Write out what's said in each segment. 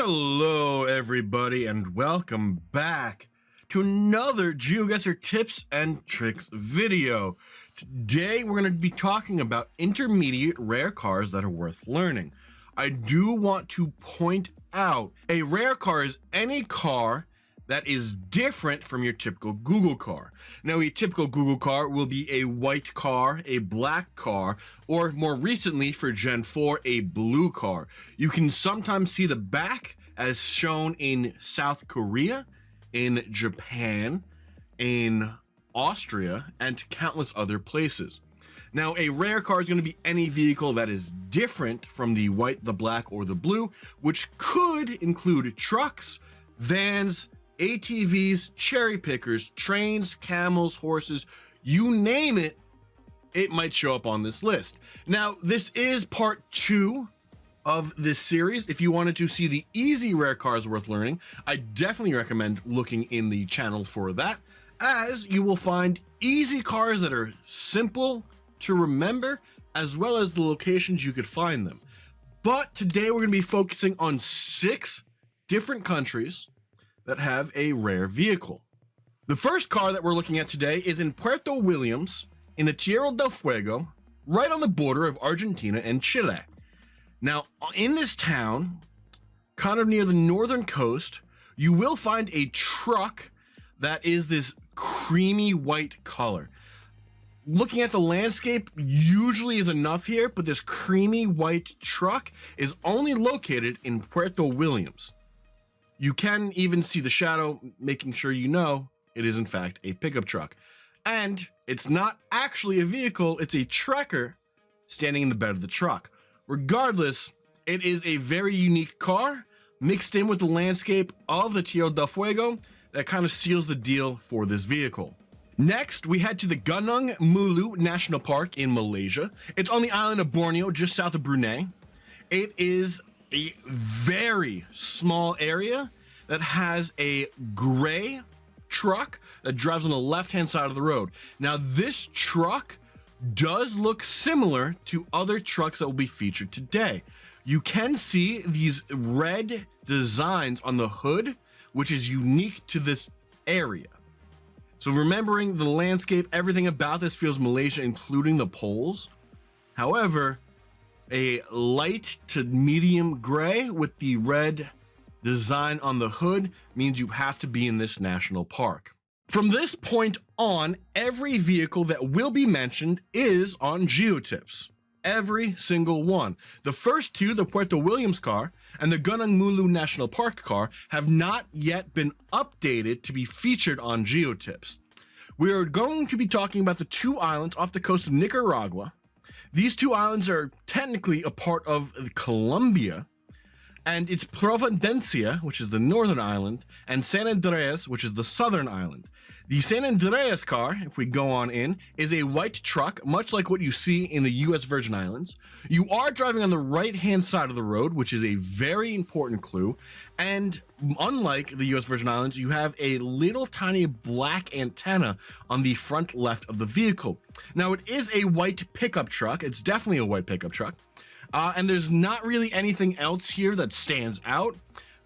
Hello everybody and welcome back to another Geoguessr tips and tricks video. Today we're going to be talking about intermediate rare cars that are worth learning. I do want to point out a rare car is any car that is different from your typical Google car. Now, a typical Google car will be a white car, a black car, or more recently for Gen 4, a blue car. You can sometimes see the back as shown in South Korea, in Japan, in Austria, and countless other places. Now, a rare car is going to be any vehicle that is different from the white, the black, or the blue, which could include trucks, vans, ATVs, cherry pickers, trains, camels, horses, you name it, it might show up on this list. Now, this is part 2 of this series. If you wanted to see the easy rare cars worth learning, I definitely recommend looking in the channel for that, as you will find easy cars that are simple to remember, as well as the locations you could find them. But today we're going to be focusing on 6 different countries that have a rare vehicle. The first car that we're looking at today is in Puerto Williams in the Tierra del Fuego, right on the border of Argentina and Chile. Now, in this town, kind of near the northern coast, you will find a truck that is this creamy white color. Looking at the landscape usually is enough here, but this creamy white truck is only located in Puerto Williams. You can even see the shadow, making sure you know it is in fact a pickup truck. And it's not actually a vehicle, it's a trekker standing in the bed of the truck. Regardless, it is a very unique car mixed in with the landscape of the Tierra del Fuego that kind of seals the deal for this vehicle. Next, we head to the Gunung Mulu National Park in Malaysia. It's on the island of Borneo, just south of Brunei. It is a very small area that has a gray truck that drives on the left-hand side of the road. Now, this truck does look similar to other trucks that will be featured today. You can see these red designs on the hood, which is unique to this area. So remembering the landscape, everything about this feels Malaysia, including the poles. However, a light to medium gray with the red design on the hood means you have to be in this national park. From this point on, every vehicle that will be mentioned is on Geotips. Every single one. The first 2, the Puerto Williams car and the Gunung Mulu National Park car, have not yet been updated to be featured on Geotips. We are going to be talking about the 2 islands off the coast of Nicaragua. These 2 islands are technically a part of Colombia, and it's Providencia, which is the northern island, and San Andreas, which is the southern island. The San Andreas car, if we go on in, is a white truck, much like what you see in the US Virgin Islands. You are driving on the right-hand side of the road, which is a very important clue. And unlike the US Virgin Islands, you have a little tiny black antenna on the front left of the vehicle. Now, it is a white pickup truck. It's definitely a white pickup truck. And there's not really anything else here that stands out.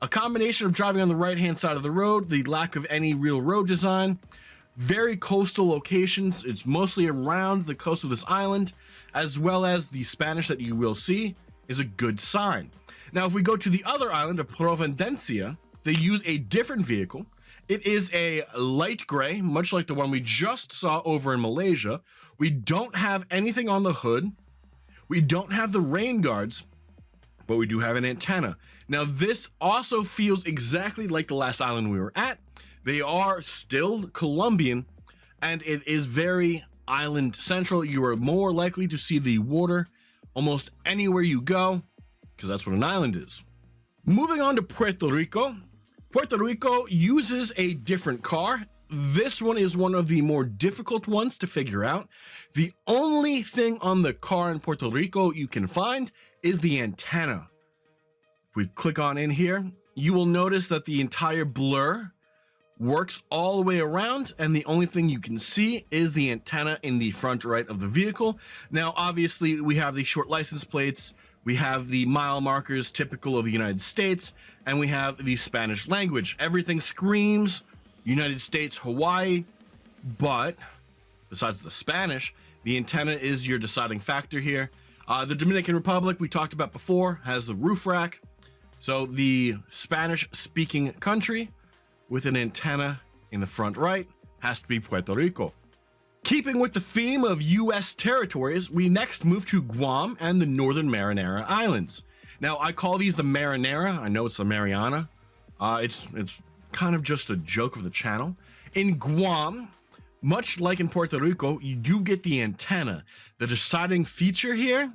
A combination of driving on the right-hand side of the road, the lack of any real road design, very coastal locations. It's mostly around the coast of this island, as well as the Spanish that you will see is a good sign. Now, if we go to the other island of Providencia, they use a different vehicle. It is a light gray, much like the one we just saw over in Malaysia. We don't have anything on the hood. We don't have the rain guards, but we do have an antenna. Now, this also feels exactly like the last island we were at. They are still Colombian, and it is very island central. You are more likely to see the water almost anywhere you go, because that's what an island is. Moving on to Puerto Rico. Puerto Rico uses a different car. This one is one of the more difficult ones to figure out. The only thing on the car in Puerto Rico you can find is the antenna. If we click on in here, you will notice that the entire blur works all the way around, and the only thing you can see is the antenna in the front right of the vehicle. Now, obviously, we have the short license plates We have the mile markers typical of the United States, and we have the Spanish language. Everything screams United States, Hawaii, but besides the Spanish, the antenna is your deciding factor here. The Dominican Republic, we talked about before, has the roof rack. So the Spanish-speaking country with an antenna in the front right has to be Puerto Rico. Keeping with the theme of U.S. territories, we next move to Guam and the Northern Mariana Islands. Now, I call these the Marinara. I know it's the Mariana. It's kind of just a joke of the channel. In Guam, much like in Puerto Rico, you do get the antenna. The deciding feature here,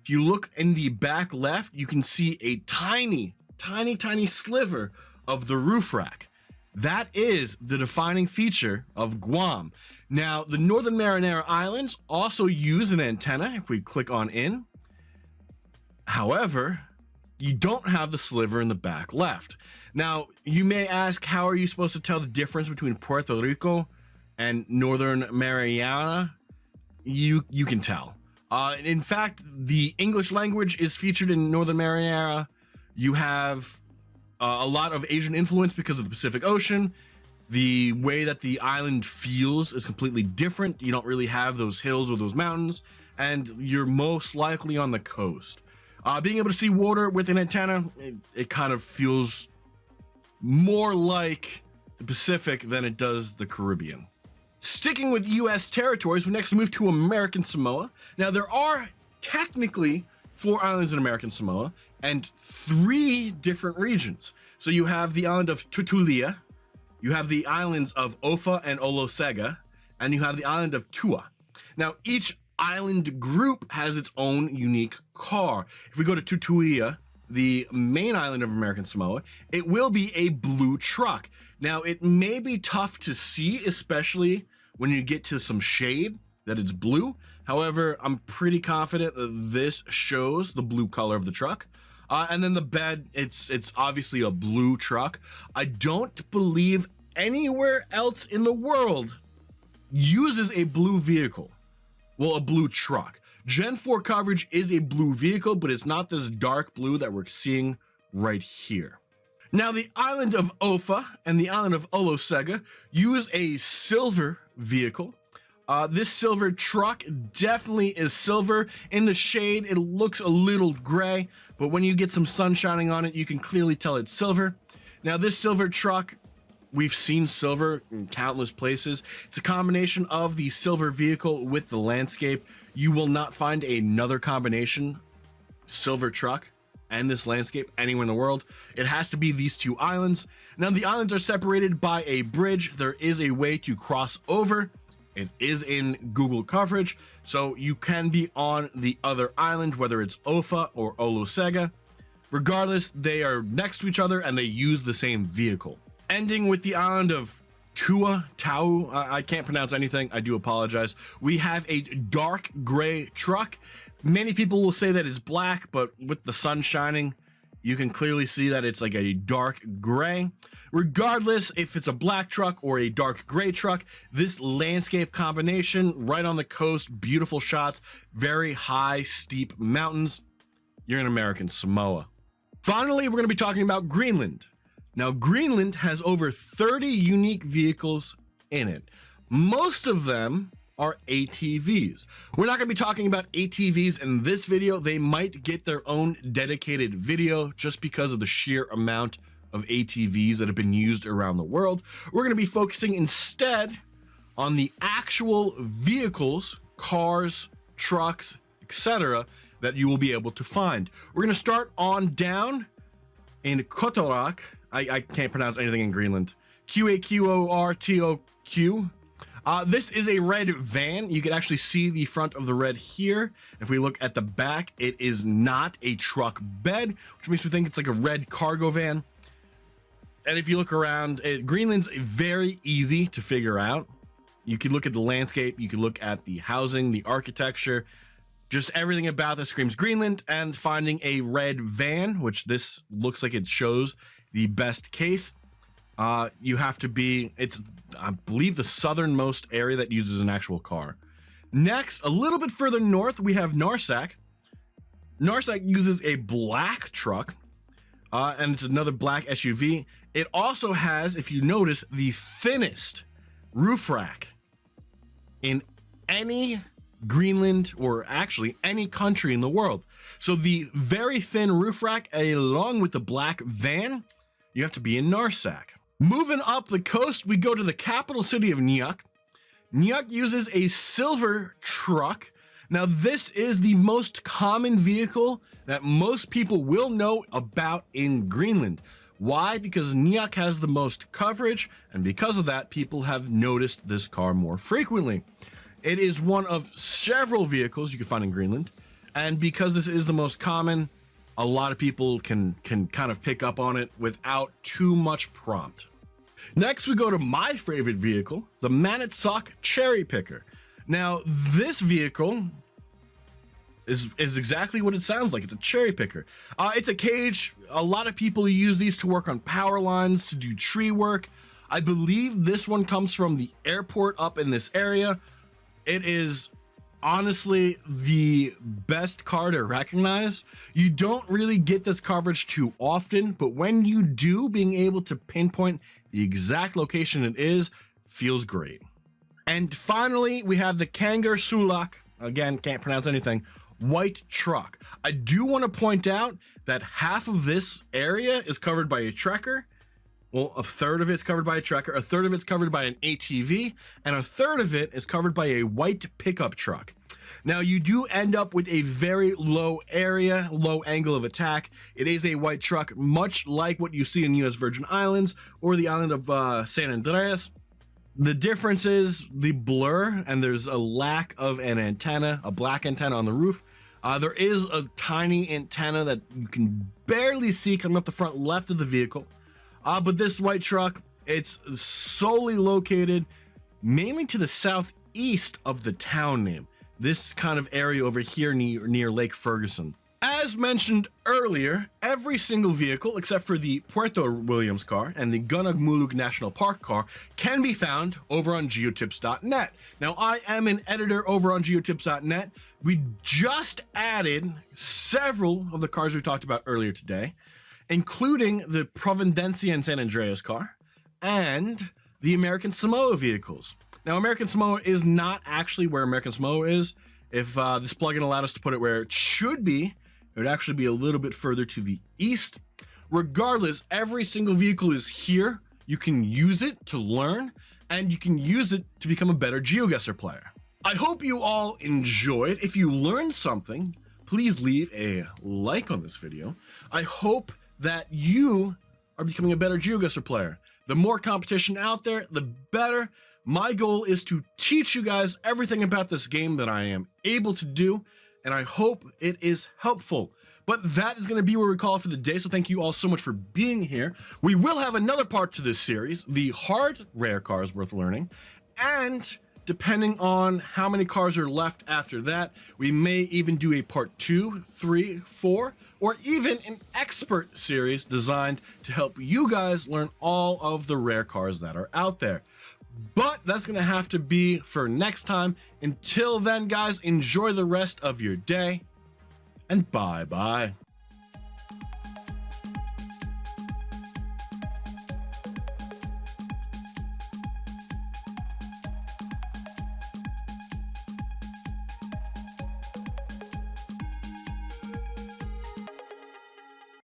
if you look in the back left, you can see a tiny sliver of the roof rack. That is the defining feature of Guam. Now, the Northern Mariana Islands also use an antenna if we click on in. However, you don't have the sliver in the back left. Now, you may ask, how are you supposed to tell the difference between Puerto Rico and Northern Mariana? You can tell. In fact, the English language is featured in Northern Mariana. You have a lot of Asian influence because of the Pacific Ocean. The way that the island feels is completely different. You don't really have those hills or those mountains, and you're most likely on the coast. Being able to see water with an antenna, it kind of feels more like the Pacific than it does the Caribbean. Sticking with U.S. territories, we next move to American Samoa. Now, there are technically 4 islands in American Samoa and 3 different regions. So you have the island of Tutuila, you have the islands of Ofa and Olosega, and you have the island of Tua. Now, each island group has its own unique car. If we go to Tutuila, the main island of American Samoa, it will be a blue truck. Now, it may be tough to see, especially when you get to some shade, that it's blue. However, I'm pretty confident that this shows the blue color of the truck. And then the bed, it's obviously a blue truck. I don't believe anywhere else in the world uses a blue vehicle. Well, a blue truck. Gen 4 coverage is a blue vehicle, but it's not this dark blue that we're seeing right here. Now, the island of Ofa and the island of Olosega use a silver vehicle. This silver truck definitely is silver. In the shade, it looks a little gray, but when you get some sun shining on it, you can clearly tell it's silver. Now, this silver truck, we've seen silver in countless places. It's a combination of the silver vehicle with the landscape. You will not find another combination silver truck and this landscape anywhere in the world. It has to be these 2 islands. Now, the islands are separated by a bridge. There is a way to cross over. It is in Google coverage, so you can be on the other island, whether it's Ofa or Olosega. Regardless, they are next to each other and they use the same vehicle. Ending with the island of Tau, I can't pronounce anything, I do apologize. We have a dark gray truck. Many people will say that it's black, but with the sun shining, you can clearly see that it's like a dark gray. Regardless if it's a black truck or a dark gray truck, this landscape combination right on the coast, beautiful shots, very high, steep mountains, you're in American Samoa. Finally, we're going to be talking about Greenland. Now, Greenland has over 30 unique vehicles in it. Most of them are ATVs. We're not going to be talking about ATVs in this video. They might get their own dedicated video just because of the sheer amount of ATVs that have been used around the world. We're going to be focusing instead on the actual vehicles, cars, trucks, etc. that you will be able to find. We're going to start on down in Kotorak. I can't pronounce anything in Greenland. Qaqortoq. This is a red van. You can actually see the front of the red here. If we look at the back, it is not a truck bed, which makes me think it's like a red cargo van. And if you look around, Greenland's very easy to figure out. You can look at the landscape, you can look at the housing, the architecture, just everything about this screams Greenland. And finding a red van, which this looks like it shows the best case, you have to be, it's, I believe, the southernmost area that uses an actual car. Next, a little bit further north, we have Narsak. Narsak uses a black truck, and it's another black SUV. It also has, if you notice, the thinnest roof rack in any Greenland, or actually any country in the world. So the very thin roof rack along with the black van, you have to be in Narsak. Moving up the coast, we go to the capital city of Nuuk. Nuuk uses a silver truck. Now this is the most common vehicle that most people will know about in Greenland. Why? Because Nuuk has the most coverage, and because of that, people have noticed this car more frequently. It is one of several vehicles you can find in Greenland, and because this is the most common, a lot of people can kind of pick up on it without too much prompt. Next, we go to my favorite vehicle, the Manitsoq Cherry Picker. Now, this vehicle is exactly what it sounds like. It's a cherry picker. It's a cage. A lot of people use these to work on power lines, to do tree work. I believe this one comes from the airport up in this area. It is honestly the best car to recognize. You don't really get this coverage too often, but when you do, being able to pinpoint the exact location it is feels great. And finally, we have the Kangar Sulak, again, can't pronounce anything, white truck. I do want to point out that half of this area is covered by a trekker. Well, a third of it's covered by a trekker, a third of it's covered by an ATV, and a third of it is covered by a white pickup truck. Now, you do end up with a very low area, low angle of attack. It is a white truck, much like what you see in US Virgin Islands or the island of San Andreas. The difference is the blur, and there's a lack of an antenna, a black antenna on the roof. There is a tiny antenna that you can barely see coming up the front left of the vehicle. But this white truck, it's solely located mainly to the southeast of the town name. This kind of area over here near Lake Ferguson. As mentioned earlier, every single vehicle except for the Puerto Williams car and the Gunung National Park car can be found over on geotips.net. Now, I am an editor over on geotips.net. We just added several of the cars we talked about earlier today, including the Providencia and San Andreas car and the American Samoa vehicles. Now, American Samoa is not actually where American Samoa is. If this plugin allowed us to put it where it should be, it would actually be a little bit further to the east. Regardless, every single vehicle is here. You can use it to learn, and you can use it to become a better Geoguessr player. I hope you all enjoyed. If you learned something, please leave a like on this video. I hope that you are becoming a better Geoguessr player. The more competition out there, the better. My goal is to teach you guys everything about this game that I am able to do, and I hope it is helpful. But that is going to be where we call it for the day, so thank you all so much for being here. We will have another part to this series, the hard rare cars worth learning, and depending on how many cars are left after that, we may even do a part 2, 3, 4, or even an expert series designed to help you guys learn all of the rare cars that are out there. But that's going to have to be for next time. Until then, guys, enjoy the rest of your day, and bye-bye.